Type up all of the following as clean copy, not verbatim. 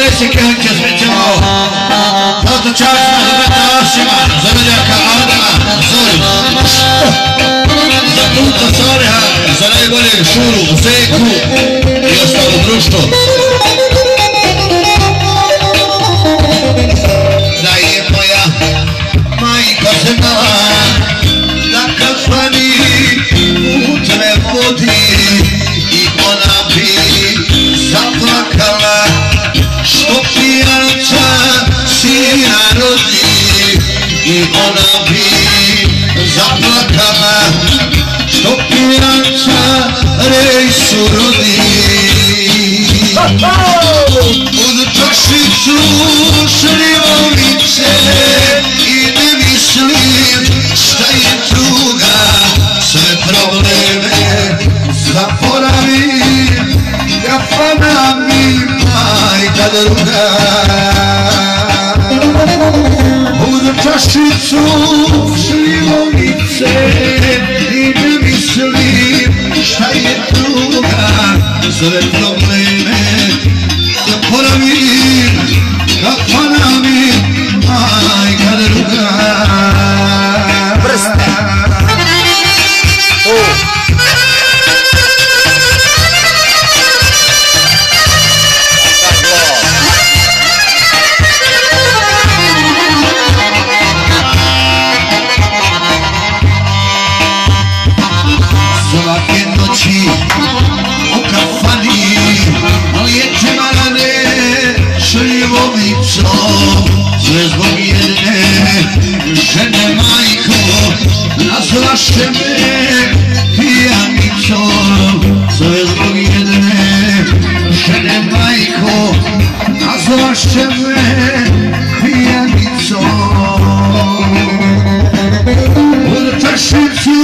pjesike će srećemo. Zato časno za bratašima, za veljaka Adama, Zoru. Za puta Saliha, za najboljeg Šuru, Zeku i ostalo društvo. Da je moja majka znala da kad zvani put me vodi i ona bi zaplakala što pijanca sina rodi i ona bi zaplakala što pijanca rejsu rodi. Uz čašicu šljivovice i ne mislim šta je druga, sve probleme zaboravim, kafana mi majka druga. Uz čašicu šljivovice i ne mislim šta je druga, sve probleme zaboravim, kafana mi majka druga. Svake noći u kafani liječe marane šljivovicom, sve zbog jedne žene majko, nazvaše me pijanicom. Sve zbog jedne žene majko, nazvaše me pijanicom. Uz čašicu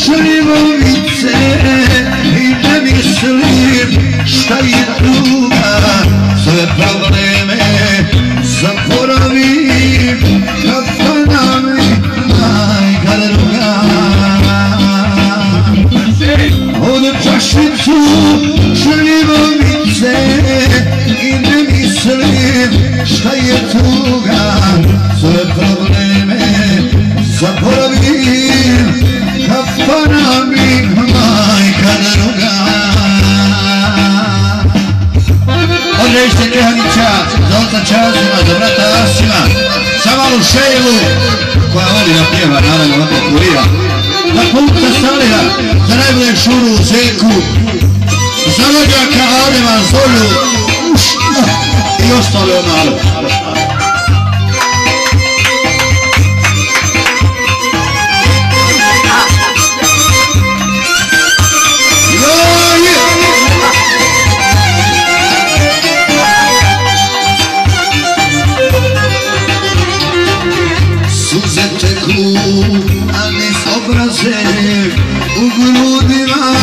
šljivovice i ne mislim šta je druga, sve probleme zaboravim, kafana mi majka druga. Uz čašicu šljivovice i ne mislim šta je druga, sve probleme zaboravim, kafana mi majka druga. Odrećite Krehanića za oca Čazima, za brata Asima, za malu Šejlu koja voli da pjeva, naravno ovako kurira. Za puta Saliha, za najboljeg Šuru, Zeku, za rođaka Adama, Zoru i ostale malo. Suze teku, a niz obraze u grudima.